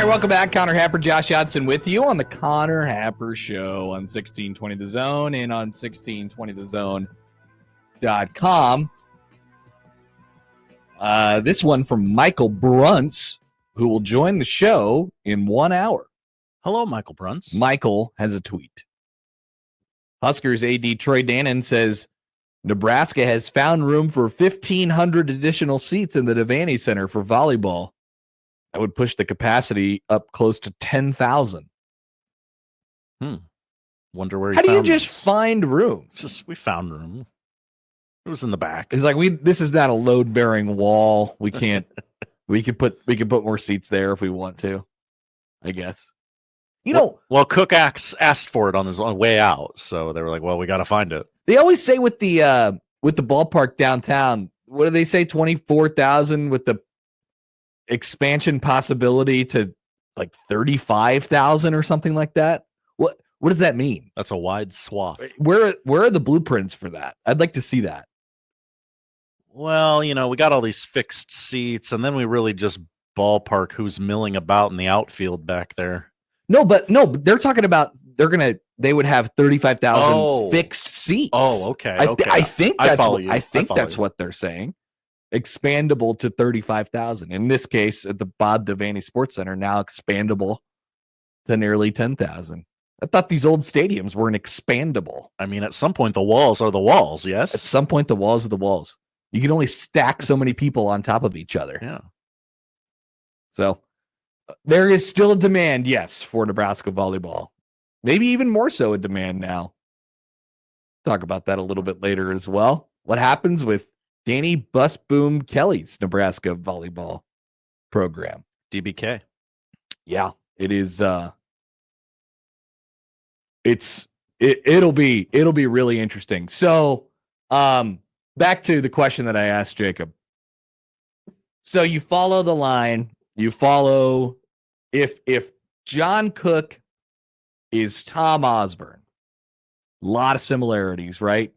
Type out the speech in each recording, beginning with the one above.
welcome back. Connor Happer, Josh Yodson with you on the Connor Happer Show on 1620 The Zone and on 1620thezone.com. This one from Michael Brunts, who will join the show in 1 hour. Hello, Michael Brunts. Michael has a tweet. Huskers AD Troy Dannon says, Nebraska has found room for 1,500 additional seats in the Devaney Center for volleyball. That would push the capacity up close to 10,000. Wonder where. How do you just find room? We found room. It was in the back. It's like this is not a load bearing wall. We can't. we could put more seats there if we want to. I guess. Well, Cook asked for it on his way out, so they were like, "Well, we got to find it." They always say with the ballpark downtown, what do they say? 24,000 with the expansion possibility to like 35,000 or something like that. What does that mean? That's a wide swath. Where are the blueprints for that? I'd like to see that. Well, we got all these fixed seats, and then we really just ballpark who's milling about in the outfield back there. No, but they're talking about they would have 35,000 fixed seats. Oh, okay. I think that's what they're saying. Expandable to 35,000. In this case, at the Bob Devaney Sports Center, now expandable to nearly 10,000. I thought these old stadiums weren't expandable. I mean, at some point, the walls are the walls, yes? At some point, the walls are the walls. You can only stack so many people on top of each other. Yeah. So there is still a demand, yes, for Nebraska volleyball. Maybe even more so a demand now. Talk about that a little bit later as well. What happens with Dani Busboom Kelly's Nebraska volleyball program? DBK. Yeah, it is. It'll be really interesting. So, back to the question that I asked Jacob. So you follow the line. You follow if John Cook is Tom Osborne. A lot of similarities, right?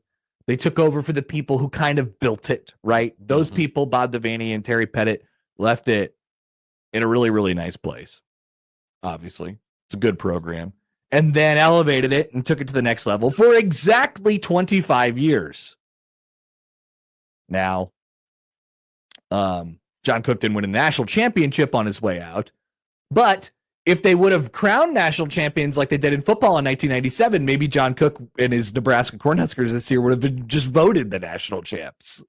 They took over for the people who kind of built it, right? Those people, Bob Devaney and Terry Pettit, left it in a really, really nice place. Obviously, it's a good program. And then elevated it and took it to the next level for exactly 25 years. Now, John Cook didn't win a national championship on his way out, but if they would have crowned national champions like they did in football in 1997, maybe John Cook and his Nebraska Cornhuskers this year would have been just voted the national champs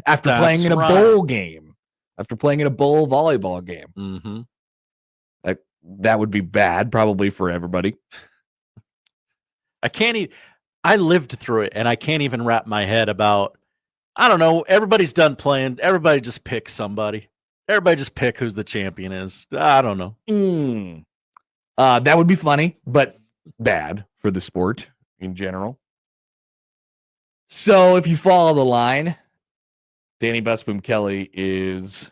after playing in a bowl game, after playing in a bowl volleyball game. Mm-hmm. That would be bad, probably for everybody. I lived through it, and I can't even wrap my head about, I don't know, everybody's done playing. Everybody just pick somebody. Everybody just pick who's the champion is. I don't know. That would be funny, but bad for the sport in general. So if you follow the line, Dani Busboom Kelly is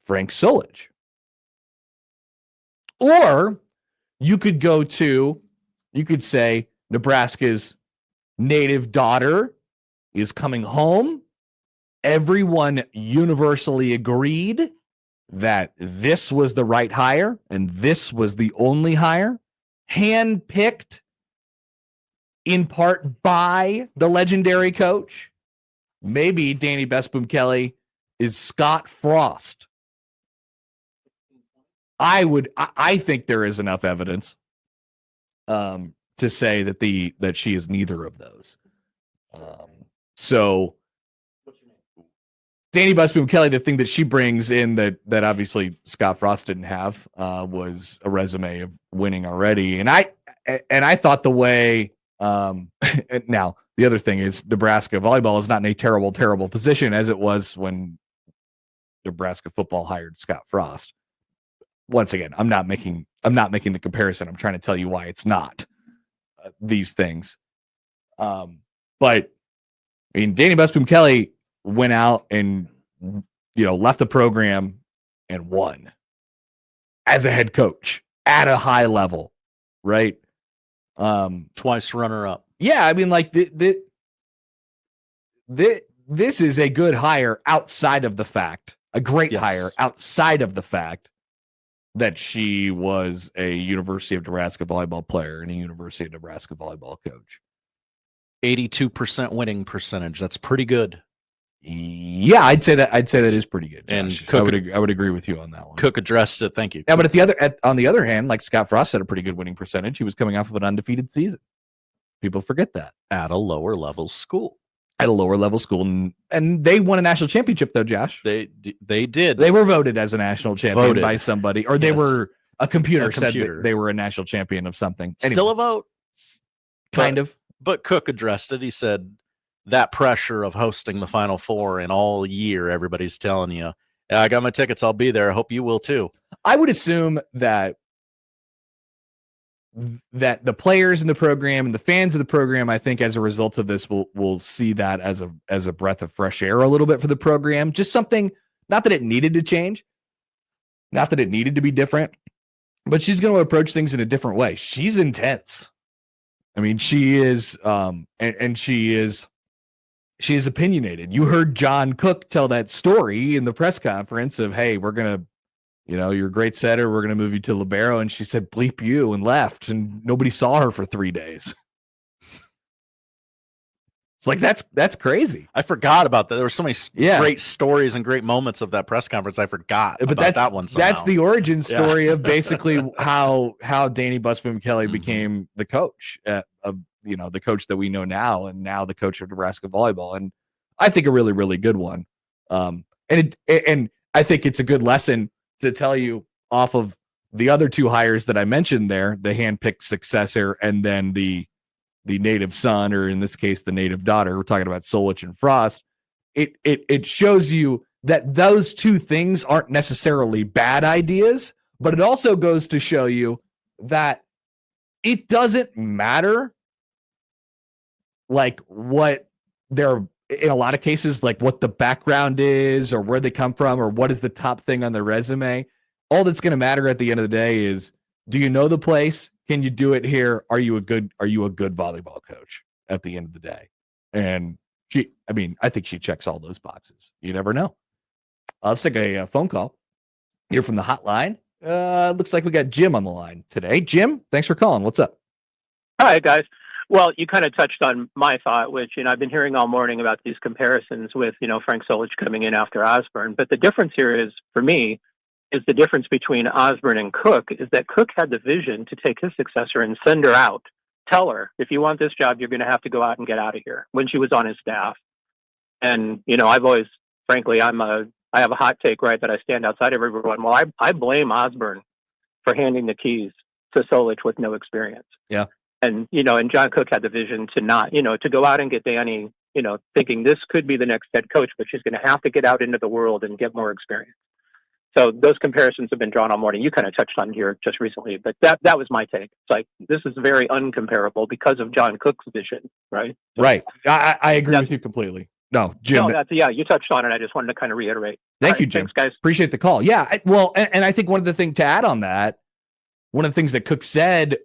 Frank Solich. Or you could say Nebraska's native daughter is coming home. Everyone universally agreed that this was the right hire and this was the only hire, handpicked in part by the legendary coach. Maybe Dani Busboom Kelly is Scott Frost. I think there is enough evidence to say that she is neither of those. So Dani Busboom Kelly, the thing that she brings in that obviously Scott Frost didn't have was a resume of winning already. And I thought the way now the other thing is Nebraska volleyball is not in a terrible, terrible position as it was when Nebraska football hired Scott Frost. Once again, I'm not making the comparison. I'm trying to tell you why it's not these things. But I mean, Dani Busboom Kelly went out and left the program and won as a head coach at a high level, right? Twice runner up. Yeah, I mean, like this is a good hire outside of the fact, a great hire outside of the fact that she was a University of Nebraska volleyball player and a University of Nebraska volleyball coach. 82% winning percentage. That's pretty good. Yeah, I'd say that is pretty good, Josh. And Cook, I would agree with you on that one. Cook addressed it. Thank you. Yeah, but on the other hand, like Scott Frost had a pretty good winning percentage. He was coming off of an undefeated season. People forget that. At a lower level school. At a lower level school, and they won a national championship though, Josh. They did. They were voted as a national champion by somebody, or they were a computer said that they were a national champion of something. Anyway, still a vote, kind of. But Cook addressed it. He said that pressure of hosting the Final Four and all year, everybody's telling you, yeah, I got my tickets. I'll be there. I hope you will too. I would assume that the players in the program and the fans of the program, I think, as a result of this, will see that as a breath of fresh air a little bit for the program. Just something, not that it needed to change, not that it needed to be different, but she's going to approach things in a different way. She's intense. I mean, she is, and she is opinionated. You heard John Cook tell that story in the press conference of, hey, we're going to, you're a great setter. We're going to move you to libero. And she said, bleep you, and left. And nobody saw her for 3 days. It's like, that's crazy. I forgot about that. There were so many great stories and great moments of that press conference. I forgot about that one somehow. That's the origin story of basically how Dani Busboom Kelly became the coach of the coach that we know now, and now the coach of Nebraska volleyball. And I think a really, really good one. And I think it's a good lesson to tell you off of the other two hires that I mentioned there, the handpicked successor and then the native son, or in this case, the native daughter. We're talking about Solich and Frost. It shows you that those two things aren't necessarily bad ideas, but it also goes to show you that it doesn't matter like what they're, in a lot of cases, like what the background is or where they come from or what is the top thing on their resume. All that's going to matter at the end of the day is, do you know the place? Can you do it here? Are you a good volleyball coach at the end of the day? And I think she checks all those boxes. You never know. Let's take a phone call here from the hotline. Looks like we got Jim on the line today. Jim, thanks for calling. What's up? Hi, guys. Well, you kind of touched on my thought, which, I've been hearing all morning about these comparisons with, Frank Solich coming in after Osborne. But the difference here is, for me, is the difference between Osborne and Cook is that Cook had the vision to take his successor and send her out. Tell her, if you want this job, you're going to have to go out and get out of here, when she was on his staff. And, I've always, frankly, I have a hot take, right, that I stand outside of everyone. Well, I blame Osborne for handing the keys to Solich with no experience. Yeah. And, and John Cook had the vision to not, to go out and get Dani, thinking this could be the next head coach, but she's going to have to get out into the world and get more experience. So those comparisons have been drawn all morning. You kind of touched on here just recently, but that was my take. It's like, this is very uncomparable because of John Cook's vision, right? Right. I agree with you completely. No, Jim. No, you touched on it. I just wanted to kind of reiterate. Thank you, Jim. Thanks, guys. Appreciate the call. Yeah. And I think one of the things to add on that, one of the things that Cook said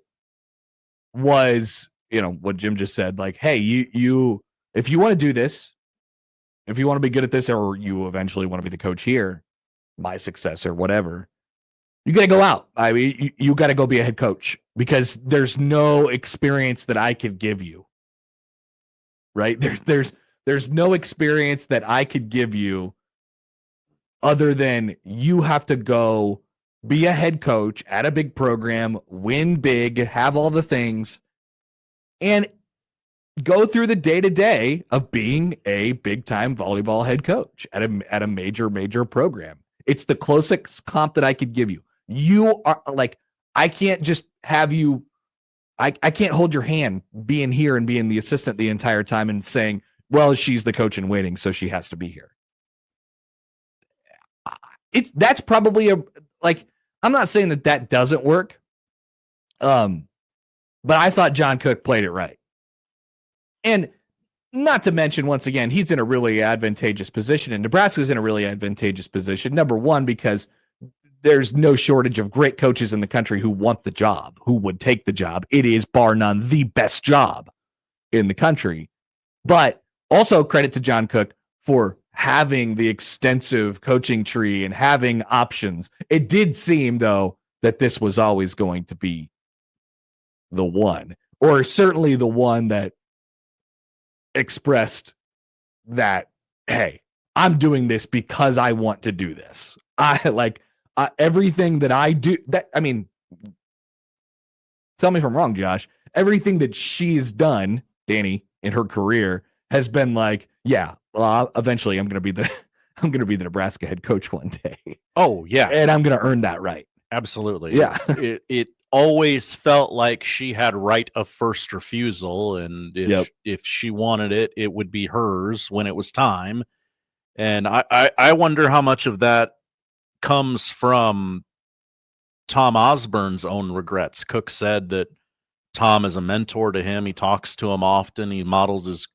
was, what Jim just said, like, hey, you if you want to do this, if you want to be good at this, or you eventually want to be the coach here, my successor, whatever, you got to go out. I mean, you got to go be a head coach, because there's no experience that I could give you. Right? There's no experience that I could give you other than you have to go be a head coach at a big program, win big, have all the things, and go through the day-to-day of being a big-time volleyball head coach at a major program. It's the closest comp that I could give you. You are like, I can't just have you, I can't hold your hand being here and being the assistant the entire time and saying, well, she's the coach in waiting, so she has to be here. That's probably I'm not saying that doesn't work. But I thought John Cook played it right. And not to mention, once again, he's in a really advantageous position, and Nebraska's in a really advantageous position. Number one, because there's no shortage of great coaches in the country who want the job, who would take the job. It is, bar none, the best job in the country. But also credit to John Cook for having the extensive coaching tree and having options. It did seem, though, that this was always going to be the one, or certainly the one that expressed that, hey, I'm doing this because I want to do this. Everything that I do, tell me if I'm wrong, Josh, everything that she's done, Dani, in her career has been like, yeah, well, eventually I'm going to be the Nebraska head coach one day. Oh yeah. And I'm going to earn that right. Absolutely. Yeah. It always felt like she had right of first refusal, and if she wanted it, it would be hers when it was time. And I wonder how much of that comes from Tom Osborne's own regrets. Cook said that Tom is a mentor to him. He talks to him often. He models his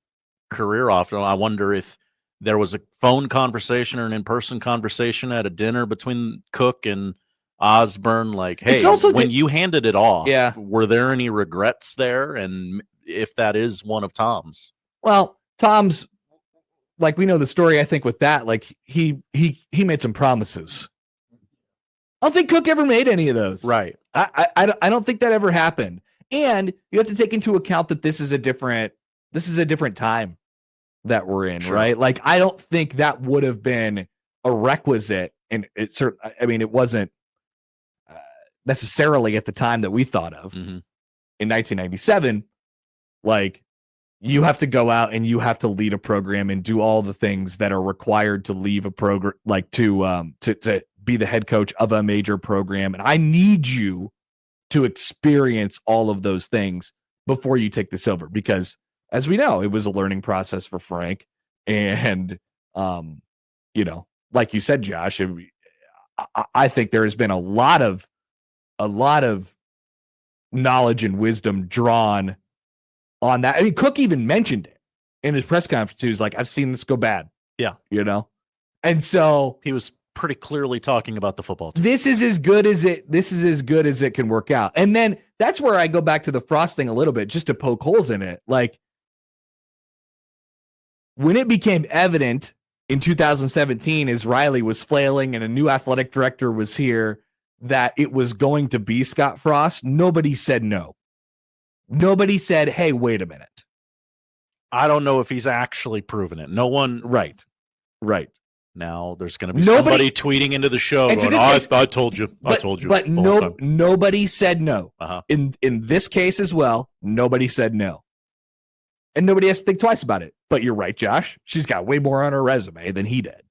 career often. I wonder if there was a phone conversation or an in-person conversation at a dinner between Cook and Osborne, like, hey, when you handed it off, were there any regrets there? And if that is one of Tom's? Well, Tom's, like, we know the story, I think, with that, like, he made some promises. I don't think Cook ever made any of those. Right. I don't think that ever happened. And you have to take into account that this is a different time that we're in, sure. Right? Like, I don't think that would have been a requisite, and it wasn't necessarily at the time that we thought of in 1997. Like, you have to go out and you have to lead a program and do all the things that are required to leave a program, like to be the head coach of a major program. And I need you to experience all of those things before you take this over, because as we know, it was a learning process for Frank. And, like you said, Josh, I think there has been a lot of knowledge and wisdom drawn on that. I mean, Cook even mentioned it in his press conference. He was like, I've seen this go bad. Yeah. And so he was pretty clearly talking about the football team. This is as good as it can work out. And then that's where I go back to the Frost thing a little bit, just to poke holes in it. Like, when it became evident in 2017, as Riley was flailing and a new athletic director was here, that it was going to be Scott Frost, nobody said no. Nobody said, hey, wait a minute. I don't know if he's actually proven it. No one. Right. Now there's going to be somebody tweeting into the show going, I told you. But nobody said no. In this case as well, nobody said no. And nobody has to think twice about it. But you're right, Josh. She's got way more on her resume than he did.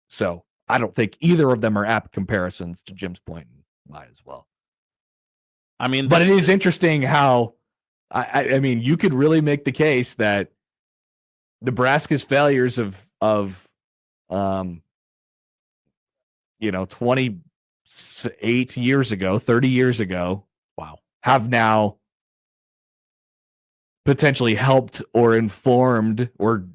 So I don't think either of them are apt comparisons, to Jim's point and mine as well. I mean, but it is interesting how, I mean, you could really make the case that Nebraska's failures of 28 years ago, 30 years ago, wow, have now potentially helped or informed or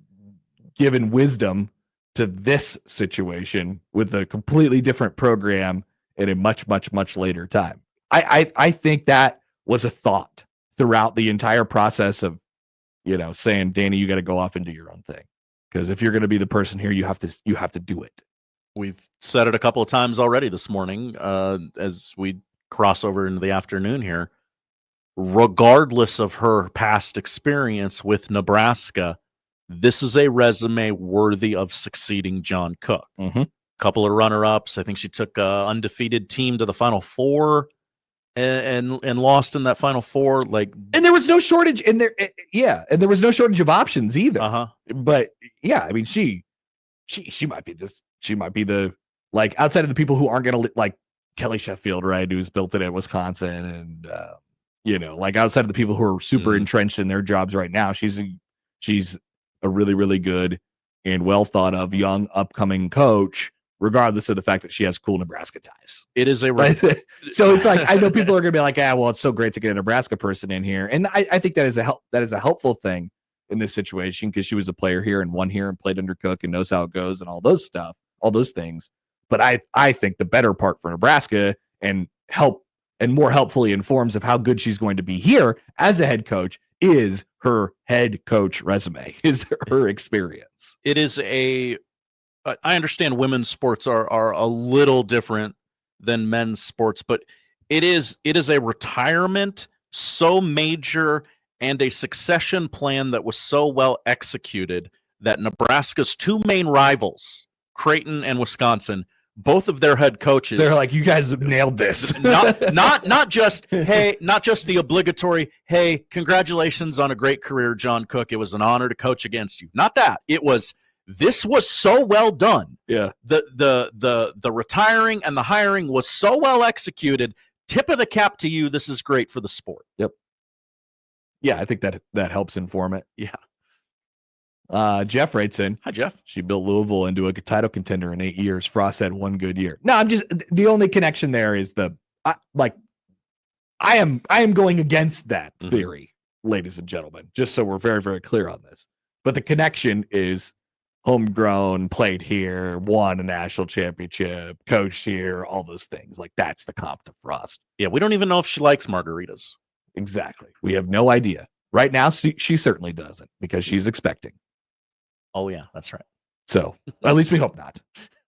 given wisdom to this situation with a completely different program at a much, much, much later time. I think that was a thought throughout the entire process of, saying, Dani, you got to go off and do your own thing. Because if you're going to be the person here, you have to do it. We've said it a couple of times already this morning as we cross over into the afternoon here. Regardless of her past experience with Nebraska, this is a resume worthy of succeeding John Cook. Mm-hmm. Couple of runner-ups. I think she took an undefeated team to the Final Four and lost in that Final Four. And there was no shortage in there. And there was no shortage of options either. But yeah, I mean, she might be this. She might be the, outside of the people who aren't going to, like Kelly Sheffield, right, who's built it at Wisconsin, and outside of the people who are super entrenched in their jobs right now, she's a really, really good and well thought of young upcoming coach, regardless of the fact that she has cool Nebraska ties. It is a so it's like, I know people are going to be like, well, it's so great to get a Nebraska person in here, and I think that is a helpful thing in this situation, because she was a player here and won here and played under Cook and knows how it goes and all those things. But I think the better part for Nebraska and more helpfully informs of how good she's going to be here as a head coach is her head coach resume, is her experience. It is I understand women's sports are a little different than men's sports, but it is a retirement so major and a succession plan that was so well executed that Nebraska's two main rivals, Creighton and Wisconsin, both of their head coaches, they're like, you guys nailed this. not just the obligatory, hey, congratulations on a great career, John Cook. It was an honor to coach against you. Not that. It was, this was so well done. Yeah. The retiring and the hiring was so well executed. Tip of the cap to you. This is great for the sport. Yep. Yeah, I think that helps inform it. Yeah. Jeff writes in. Hi, Jeff. She built Louisville into a title contender in 8 years. Frost had one good year. No, I'm just, the only connection there is I am going against that theory, ladies and gentlemen, just so we're very, very clear on this. But the connection is homegrown, played here, won a national championship, coached here, all those things. Like, that's the comp to Frost. Yeah, we don't even know if she likes margaritas. Exactly. We have no idea. Right now, she certainly doesn't, because she's expecting. Oh, yeah, that's right. So at least we hope not.